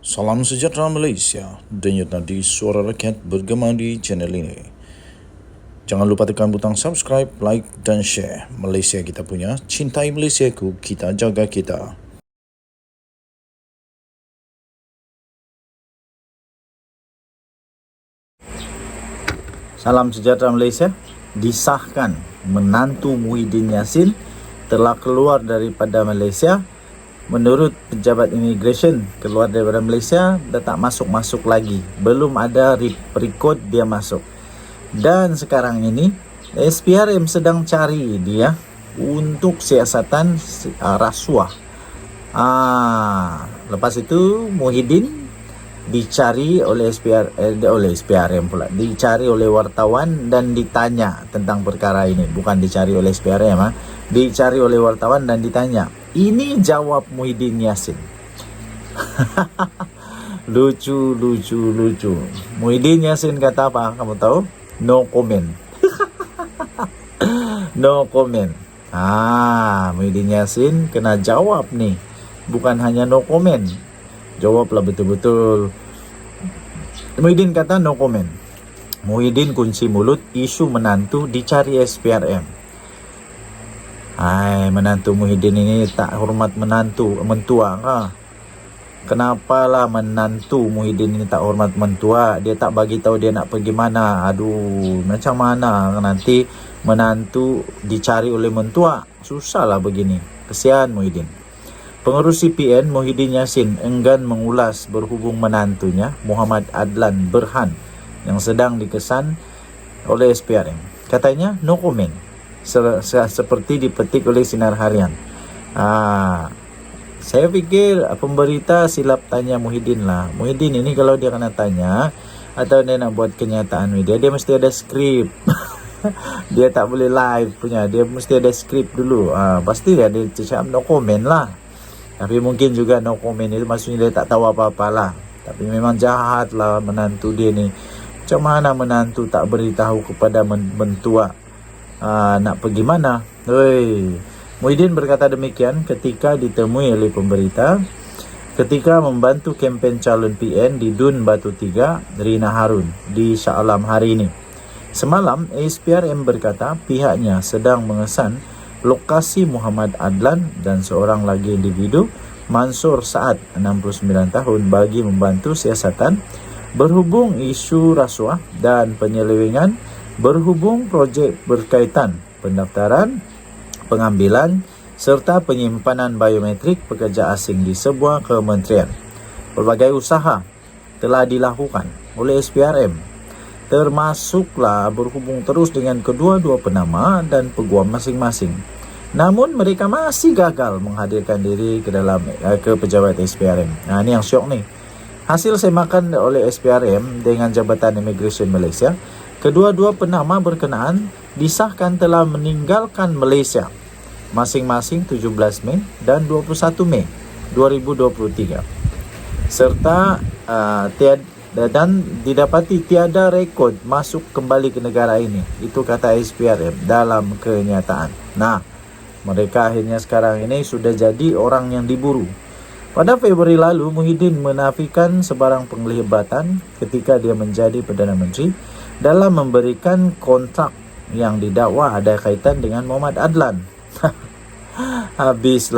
Salam sejahtera Malaysia, denyut nadi suara rakyat bergema di channel ini. Jangan lupa tekan butang subscribe, like dan share. Malaysia kita punya, cintai Malaysiaku, kita jaga kita. Salam sejahtera Malaysia. Disahkan menantu Muhyiddin Yassin telah keluar daripada Malaysia. Menurut pejabat immigration, keluar daripada Malaysia dah tak masuk-masuk lagi. Belum ada rekod dia masuk. Dan sekarang ini SPRM sedang cari dia untuk siasatan rasuah. Lepas itu Muhyiddin dicari oleh SPRM pula. Dicari oleh wartawan dan ditanya tentang perkara ini. Bukan dicari oleh SPRM, dicari oleh wartawan dan ditanya. Ini jawab Muhyiddin Yassin. Lucu. Muhyiddin Yassin kata apa? Kamu tahu? No comment. No comment. Muhyiddin Yassin kena jawab nih. Bukan hanya no comment. Jawablah betul-betul. Muhyiddin kata no comment. Muhyiddin kunci mulut, isu menantu dicari SPRM. Menantu Muhyiddin ini tak hormat mentua. Kenapalah menantu Muhyiddin ini tak hormat mentua? Dia tak bagi tahu dia nak pergi mana. Macam mana nanti menantu dicari oleh mentua? Susahlah begini. Kesian Muhyiddin. Pengurus CPN Muhyiddin Yassin enggan mengulas berhubung menantunya Muhammad Adlan Berhan yang sedang dikesan oleh SPRM. Katanya no comment. Seperti dipetik oleh Sinar Harian. Saya fikir pemberita silap tanya Muhyiddin lah. Muhyiddin ini kalau dia kena tanya atau dia nak buat kenyataan media, dia mesti ada skrip. Dia tak boleh live punya. Dia mesti ada skrip dulu. Pasti dia cakap no comment lah. Tapi mungkin juga no comment itu maksudnya dia tak tahu apa-apa lah. Tapi memang jahat lah menantu dia ni. Macam mana menantu tak beritahu kepada mentua nak pergi mana? Muhyiddin berkata demikian ketika ditemui oleh pemberita ketika membantu kempen calon PN di Dun Batu 3 Rina Harun di Shah Alam hari ini. Semalam SPRM berkata pihaknya sedang mengesan lokasi Muhammad Adlan dan seorang lagi individu Mansur Saad 69 tahun bagi membantu siasatan berhubung isu rasuah dan penyelewengan berhubung projek berkaitan pendaftaran, pengambilan serta penyimpanan biometrik pekerja asing di sebuah kementerian. Pelbagai usaha telah dilakukan oleh SPRM, termasuklah berhubung terus dengan kedua-dua penama dan peguam masing-masing. Namun mereka masih gagal menghadirkan diri ke pejabat SPRM. Ini yang syok nih. Hasil semakan oleh SPRM dengan Jabatan Immigration Malaysia, kedua-dua penama berkenaan disahkan telah meninggalkan Malaysia masing-masing 17 Mei dan 21 Mei 2023 serta dan didapati tiada rekod masuk kembali ke negara ini. Itu kata SPRM dalam kenyataan. Mereka akhirnya sekarang ini sudah jadi orang yang diburu. Pada Februari lalu, Muhyiddin menafikan sebarang penglibatan ketika dia menjadi Perdana Menteri dalam memberikan kontrak yang didakwa ada kaitan dengan Muhammad Adlan. Habis.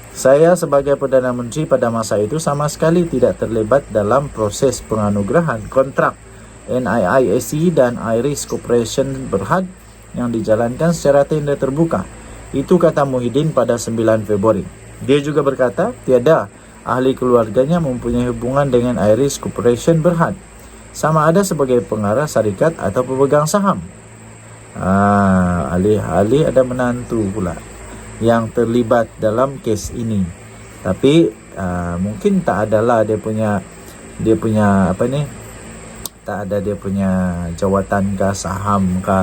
Saya sebagai Perdana Menteri pada masa itu sama sekali tidak terlibat dalam proses penganugerahan kontrak NIISC dan Iris Corporation Berhad yang dijalankan secara tender terbuka. Itu kata Muhyiddin pada 9 Februari. Dia juga berkata tiada ahli keluarganya mempunyai hubungan dengan Iris Corporation Berhad, sama ada sebagai pengarah syarikat atau pemegang saham. Alih-alih ada menantu pula yang terlibat dalam kes ini. Tapi mungkin tak adalah dia punya tak ada dia punya jawatan ke saham ke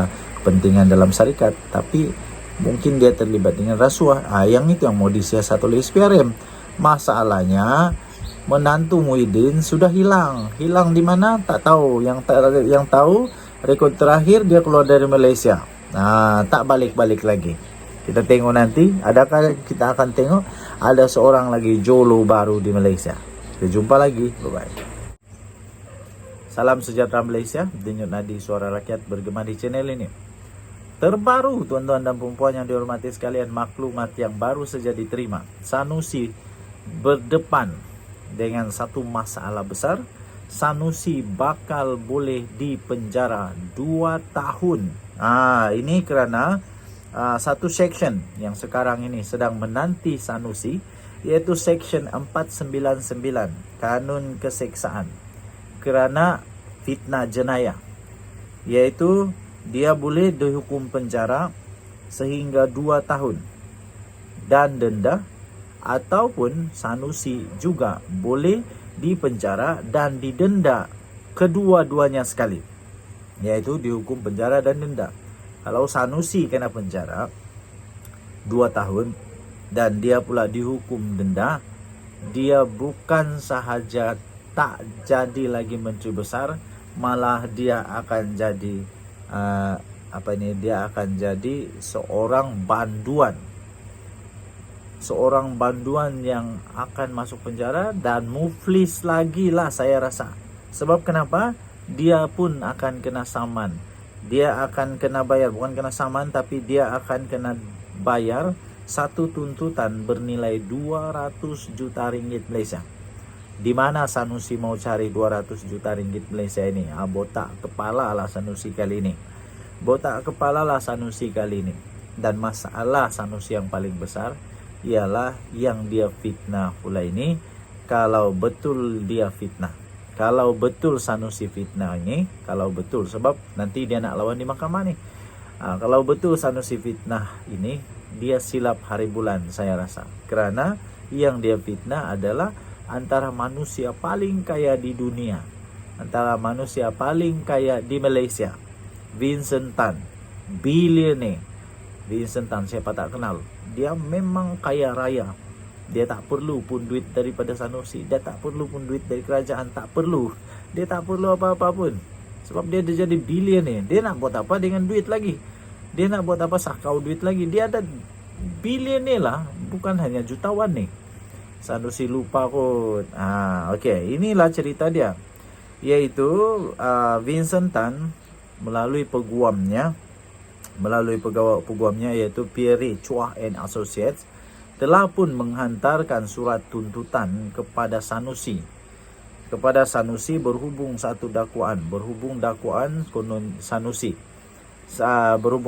kepentingan dalam syarikat, tapi mungkin dia terlibat dengan rasuah. Yang itu yang mau disiasat oleh SPRM. Masalahnya menantu Muhyiddin sudah hilang di mana tak tahu. Yang tahu rekod terakhir dia keluar dari Malaysia, tak balik lagi. Kita tengok nanti, adakah kita akan tengok ada seorang lagi Jolo baru di Malaysia. Sampai jumpa lagi. Bye-bye. Salam sejahtera Malaysia. Denyut nadi suara rakyat bergema di channel ini. Terbaru tuan-tuan dan perempuan yang dihormati sekalian, maklumat yang baru saja diterima. Sanusi berdepan dengan satu masalah besar. Sanusi bakal boleh dipenjara 2 tahun. Ini kerana satu section yang sekarang ini sedang menanti Sanusi, iaitu Section 499 Kanun Keseksaan kerana fitnah jenayah, iaitu dia boleh dihukum penjara sehingga 2 tahun dan denda, ataupun Sanusi juga boleh dipenjara dan didenda kedua-duanya sekali, iaitu dihukum penjara dan denda. Kalau Sanusi kena penjara 2 tahun dan dia pula dihukum denda, dia bukan sahaja tak jadi lagi menteri besar, malah dia akan jadi dia akan jadi seorang banduan yang akan masuk penjara dan muflis lagi lah saya rasa. Sebab kenapa? Dia pun akan kena saman, dia akan kena bayar, bukan kena saman tapi dia akan kena bayar satu tuntutan bernilai 200 juta ringgit Malaysia. Di mana Sanusi mau cari 200 juta ringgit Malaysia ini? Botak kepala lah Sanusi kali ini. Dan masalah Sanusi yang paling besar ialah yang dia fitnah pula ini. Kalau betul dia fitnah, kalau betul Sanusi fitnah ini, kalau betul, sebab nanti dia nak lawan di mahkamah ni. Kalau betul Sanusi fitnah ini, dia silap hari bulan saya rasa. Kerana yang dia fitnah adalah antara manusia paling kaya di dunia, antara manusia paling kaya di Malaysia, Vincent Tan, billionaire. Vincent Tan siapa tak kenal, dia memang kaya raya. Dia tak perlu pun duit daripada Sanusi, dia tak perlu pun duit dari kerajaan, tak perlu. Dia tak perlu apa-apa pun, sebab dia dah jadi billionaire. Dia nak buat apa dengan duit lagi? Dia nak buat apa sakau duit lagi? Dia ada billionaire lah, bukan hanya jutawan ni. Sanusi lupa kot. Okey, inilah cerita dia. Iaitu Vincent Tan melalui peguamnya iaitu Pierre Chua and Associates telah pun menghantarkan surat tuntutan kepada Sanusi. Berhubung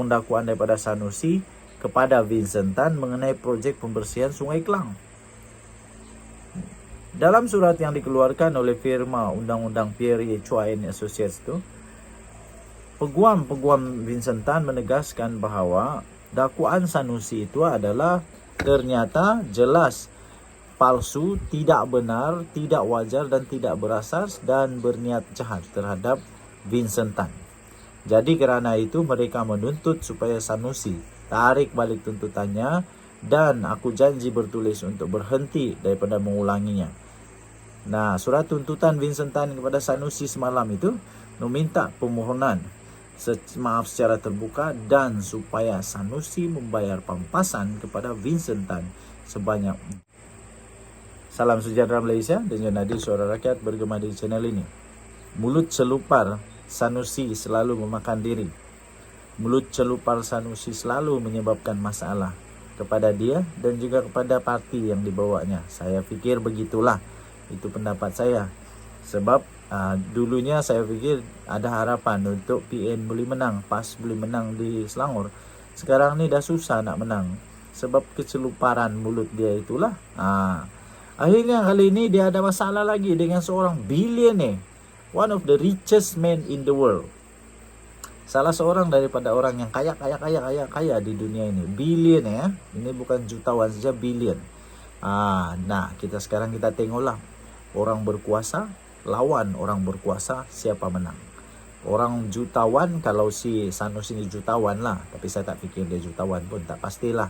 dakwaan daripada Sanusi kepada Vincent Tan mengenai projek pembersihan Sungai Klang. Dalam surat yang dikeluarkan oleh firma undang-undang Pierre Chua and Associates itu, peguam Vincent Tan menegaskan bahawa dakwaan Sanusi itu adalah ternyata jelas palsu, tidak benar, tidak wajar dan tidak berasas dan berniat jahat terhadap Vincent Tan. Jadi kerana itu mereka menuntut supaya Sanusi tarik balik tuntutannya, dan aku janji bertulis untuk berhenti daripada mengulanginya. Nah, surat tuntutan Vincent Tan kepada Sanusi semalam itu meminta permohonan maaf secara terbuka dan supaya Sanusi membayar pampasan kepada Vincent Tan sebanyak. Salam sejahtera Malaysia, Denyut nadi suara rakyat bergema di channel ini. Mulut celupar Sanusi selalu memakan diri. Mulut celupar Sanusi selalu menyebabkan masalah kepada dia dan juga kepada parti yang dibawanya. Saya fikir begitulah. Itu pendapat saya. Sebab dulunya saya fikir ada harapan untuk PN boleh menang, PAS boleh menang di Selangor. Sekarang ni dah susah nak menang sebab keceluparan mulut dia itulah. Akhirnya kali ini dia ada masalah lagi dengan seorang billionaire, one of the richest men in the world. Salah seorang daripada orang yang kaya di dunia ini, billionaire. Ini bukan jutawan saja, billion. Nah, kita tengoklah, orang berkuasa lawan orang berkuasa, siapa menang? Orang jutawan, kalau si Sanusi ini jutawan lah, tapi saya tak fikir dia jutawan pun, tak pastilah.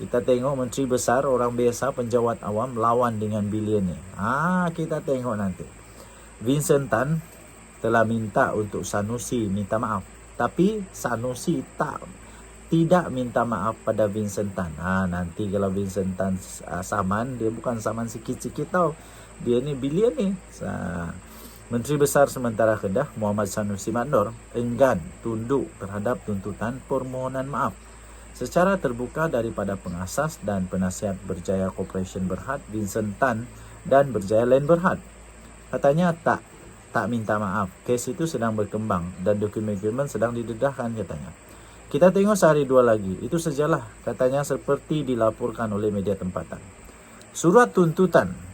Kita tengok menteri besar, orang biasa, penjawat awam lawan dengan billionaire. Kita tengok nanti. Vincent Tan telah minta untuk Sanusi minta maaf, tapi Sanusi tidak minta maaf pada Vincent Tan. Nanti kalau Vincent Tan saman, dia bukan saman sikit-sikit tau. Dia ni bilion ni. Menteri Besar sementara Kedah Muhammad Sanusi Mandor enggan tunduk terhadap tuntutan permohonan maaf secara terbuka daripada pengasas dan penasihat Berjaya Corporation Berhad Vincent Tan dan Berjaya Land Berhad. Katanya tak minta maaf. Kes itu sedang berkembang dan dokumen-dokumen sedang didedahkan katanya. Kita tengok sehari dua lagi. Itu sajalah katanya seperti dilaporkan oleh media tempatan. Surat tuntutan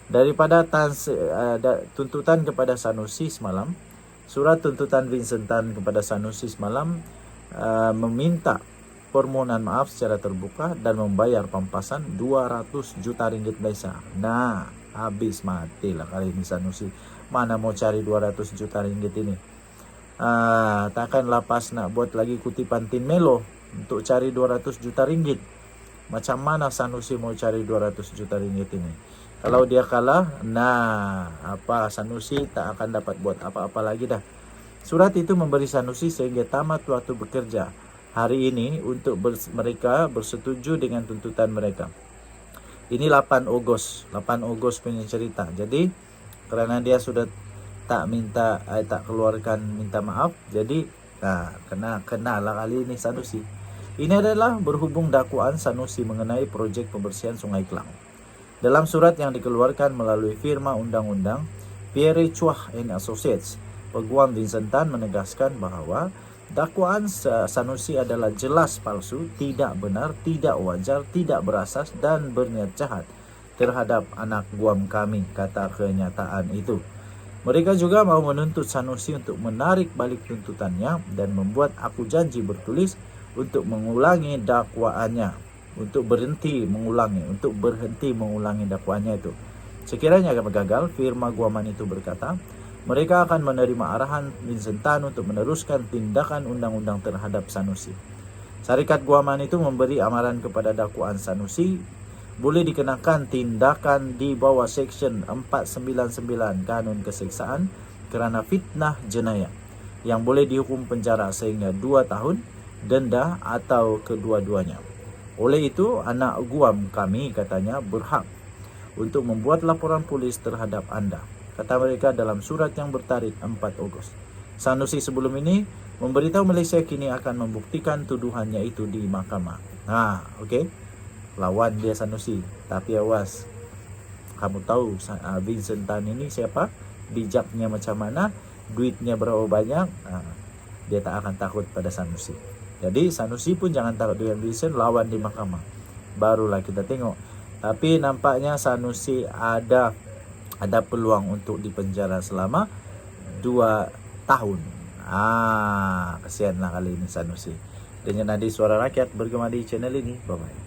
daripada tuntutan kepada Sanusi semalam, surat tuntutan Vincent Tan kepada Sanusi semalam meminta permohonan maaf secara terbuka dan membayar pampasan 200 juta ringgit Malaysia. Nah, habis matilah kali ini Sanusi. Mana mau cari 200 juta ringgit ini? Takkan lapas nak buat lagi kutipan Tin Melo untuk cari 200 juta ringgit. Macam mana Sanusi mau cari 200 juta ringgit ini? Kalau dia kalah, Sanusi tak akan dapat buat apa-apa lagi dah. Surat itu memberi Sanusi sehingga tamat waktu bekerja hari ini untuk mereka bersetuju dengan tuntutan mereka. Ini 8 Ogos punya cerita. Jadi kerana dia sudah tak keluarkan minta maaf, jadi kena lah kali ini Sanusi. Ini adalah berhubung dakwaan Sanusi mengenai projek pembersihan Sungai Klang. Dalam surat yang dikeluarkan melalui firma undang-undang Pierre Chua and Associates, Peguam Vincent Tan menegaskan bahawa dakwaan Sanusi adalah jelas palsu, tidak benar, tidak wajar, tidak berasas dan berniat jahat terhadap anak guam kami, kata kenyataan itu. Mereka juga mau menuntut Sanusi untuk menarik balik tuntutannya dan membuat aku janji bertulis untuk mengulangi dakwaannya, untuk berhenti mengulangi dakwaannya itu. Sekiranya gagal, firma guaman itu berkata, mereka akan menerima arahan Vincent Tan untuk meneruskan tindakan undang-undang terhadap Sanusi. Syarikat guaman itu memberi amaran kepada dakwaan Sanusi boleh dikenakan tindakan di bawah Seksyen 499 Kanun Keseksaan kerana fitnah jenayah yang boleh dihukum penjara sehingga 2 tahun, denda atau kedua-duanya. Oleh itu, anak guam kami katanya berhak untuk membuat laporan polis terhadap anda, kata mereka dalam surat yang bertarikh 4 Ogos. Sanusi sebelum ini memberitahu Malaysia kini akan membuktikan tuduhannya itu di mahkamah. Okey. Lawan dia Sanusi. Tapi awas, kamu tahu Vincent Tan ini siapa? Bijaknya macam mana? Duitnya berapa banyak? Dia tak akan takut pada Sanusi. Jadi Sanusi pun jangan takut dengan Vincent, lawan di mahkamah. Barulah kita tengok. Tapi nampaknya Sanusi ada peluang untuk dipenjara selama 2 tahun. Kesianlah kali ini Sanusi. Dengan Nadi Suara Rakyat bergema di channel ini. Bye-bye.